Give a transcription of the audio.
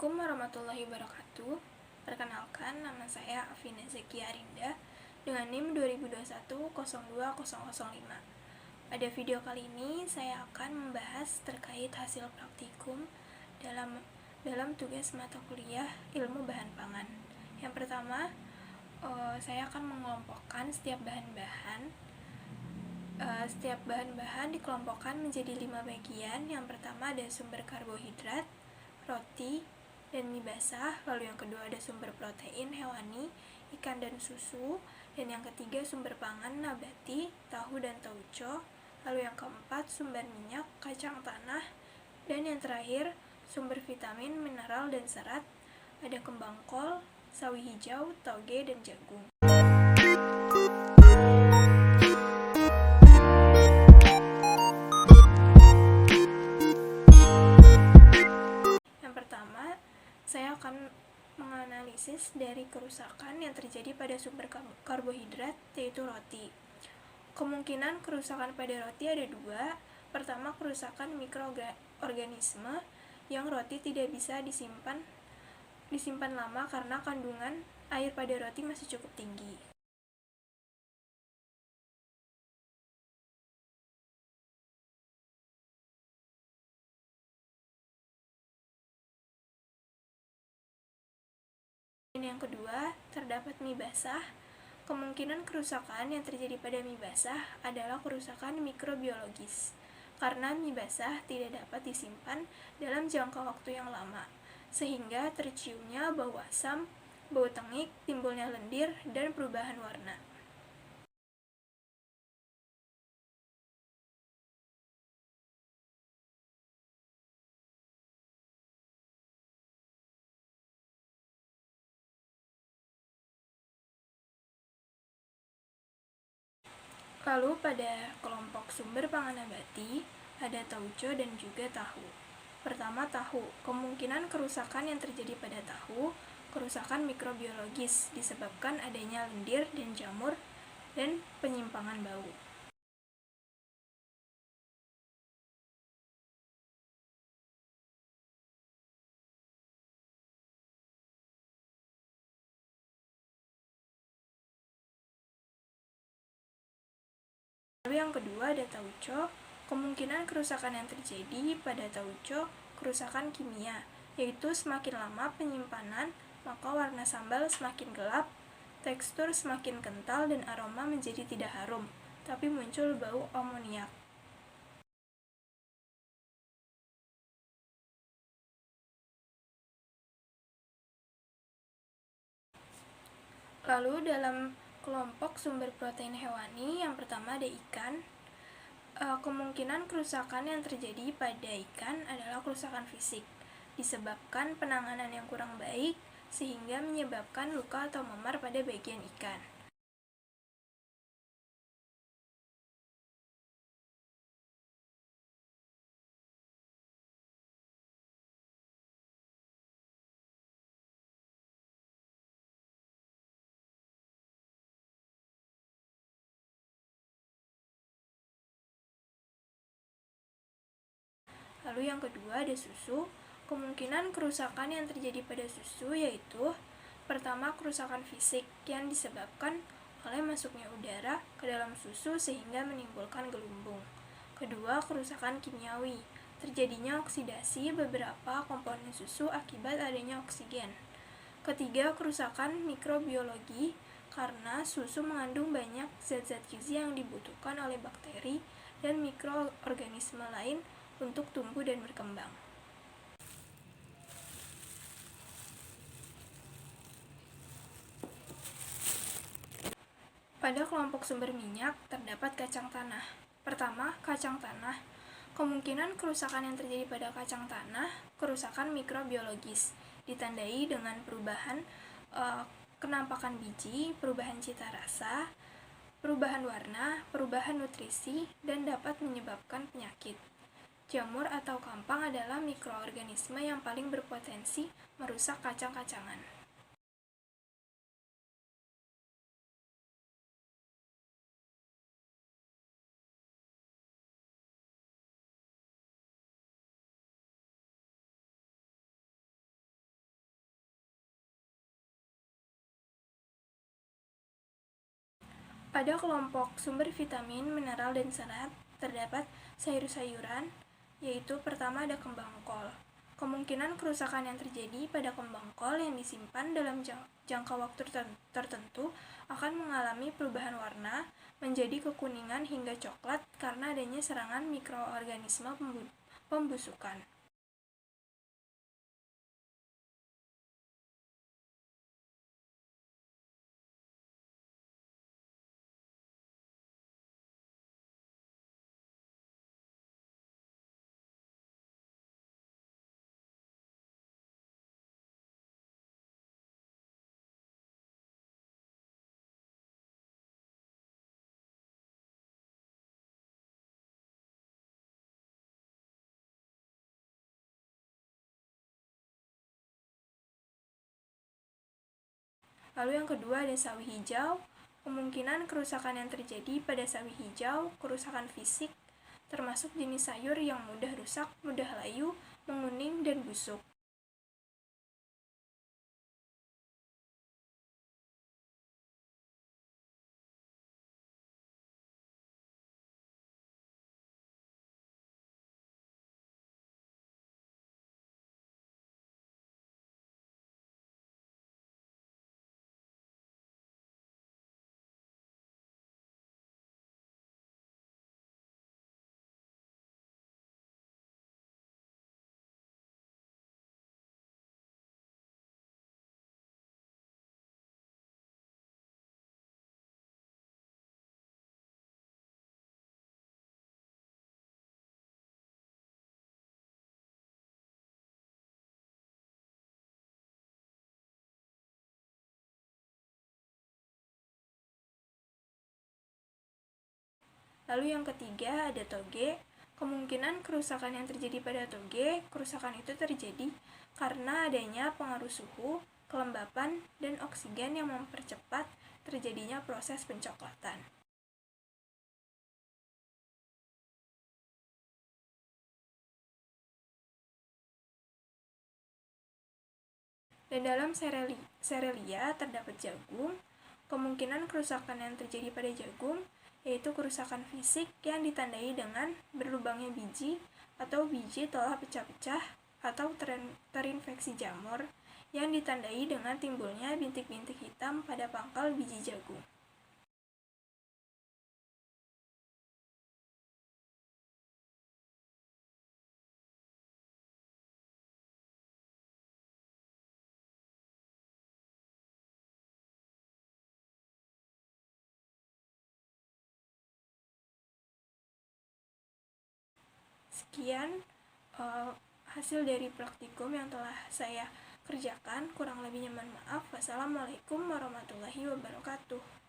Assalamualaikum warahmatullahi wabarakatuh. Perkenalkan, nama saya Afina Zekia Arinda dengan NIM 2021-02005. Pada video kali ini, saya akan membahas terkait hasil praktikum dalam tugas mata kuliah ilmu bahan pangan. Yang pertama, saya akan mengelompokkan setiap bahan-bahan. Setiap bahan-bahan dikelompokkan menjadi 5 bagian. Yang pertama ada sumber karbohidrat, roti, dan mie basah. Lalu yang kedua ada sumber protein hewani, ikan dan susu. Dan yang ketiga sumber pangan nabati, tahu dan tauco. Lalu yang keempat sumber minyak, kacang tanah. Dan yang terakhir sumber vitamin, mineral, dan serat. Ada kembang kol, sawi hijau, toge, dan jagung. Saya akan menganalisis dari kerusakan yang terjadi pada sumber karbohidrat, yaitu roti. Kemungkinan kerusakan pada roti ada dua. Pertama, kerusakan mikroorganisme yang roti tidak bisa disimpan lama karena kandungan air pada roti masih cukup tinggi. Dan yang kedua, terdapat mie basah. Kemungkinan kerusakan yang terjadi pada mie basah adalah kerusakan mikrobiologis, karena mie basah tidak dapat disimpan dalam jangka waktu yang lama, sehingga terciumnya bau asam, bau tengik, timbulnya lendir, dan perubahan warna. Lalu pada kelompok sumber pangan nabati, ada tauco dan juga tahu. Pertama, tahu. Kemungkinan kerusakan yang terjadi pada tahu, kerusakan mikrobiologis disebabkan adanya lendir dan jamur dan penyimpangan bau. Lalu yang kedua ada tauco. Kemungkinan kerusakan yang terjadi pada tauco kerusakan kimia, yaitu semakin lama penyimpanan, maka warna sambal semakin gelap, tekstur semakin kental, dan aroma menjadi tidak harum, tapi muncul bau amoniak. Lalu dalam kelompok sumber protein hewani, yang pertama ada ikan. Kemungkinan kerusakan yang terjadi pada ikan adalah kerusakan fisik, disebabkan penanganan yang kurang baik, sehingga menyebabkan luka atau memar pada bagian ikan. Lalu yang kedua ada susu. Kemungkinan kerusakan yang terjadi pada susu yaitu pertama, kerusakan fisik yang disebabkan oleh masuknya udara ke dalam susu sehingga menimbulkan gelumbung. Kedua, kerusakan kimiawi. Terjadinya oksidasi beberapa komponen susu akibat adanya oksigen. Ketiga, kerusakan mikrobiologi karena susu mengandung banyak zat-zat gizi yang dibutuhkan oleh bakteri dan mikroorganisme lain untuk tumbuh dan berkembang. Pada kelompok sumber minyak terdapat kacang tanah. Pertama, kacang tanah. Kemungkinan kerusakan yang terjadi pada kacang tanah, kerusakan mikrobiologis, ditandai dengan perubahan kenampakan biji, perubahan cita rasa, perubahan warna, perubahan nutrisi, dan dapat menyebabkan penyakit. Jamur atau kampang adalah mikroorganisme yang paling berpotensi merusak kacang-kacangan. Pada kelompok sumber vitamin, mineral, dan serat, terdapat sayur-sayuran, yaitu pertama ada kembang kol. Kemungkinan kerusakan yang terjadi pada kembang kol yang disimpan dalam jangka waktu tertentu akan mengalami perubahan warna menjadi kekuningan hingga coklat karena adanya serangan mikroorganisme pembusukan. Lalu yang kedua ada sawi hijau. Kemungkinan kerusakan yang terjadi pada sawi hijau, kerusakan fisik, termasuk jenis sayur yang mudah rusak, mudah layu, menguning, dan busuk. Lalu yang ketiga ada toge. Kemungkinan kerusakan yang terjadi pada toge, kerusakan itu terjadi karena adanya pengaruh suhu, kelembapan, dan oksigen yang mempercepat terjadinya proses pencoklatan. Dan dalam serelia terdapat jagung. Kemungkinan kerusakan yang terjadi pada jagung yaitu kerusakan fisik yang ditandai dengan berlubangnya biji atau biji telah pecah-pecah atau terinfeksi jamur yang ditandai dengan timbulnya bintik-bintik hitam pada pangkal biji jagung. Sekian hasil dari praktikum yang telah saya kerjakan. Kurang lebihnya mohon maaf. Wassalamualaikum warahmatullahi wabarakatuh.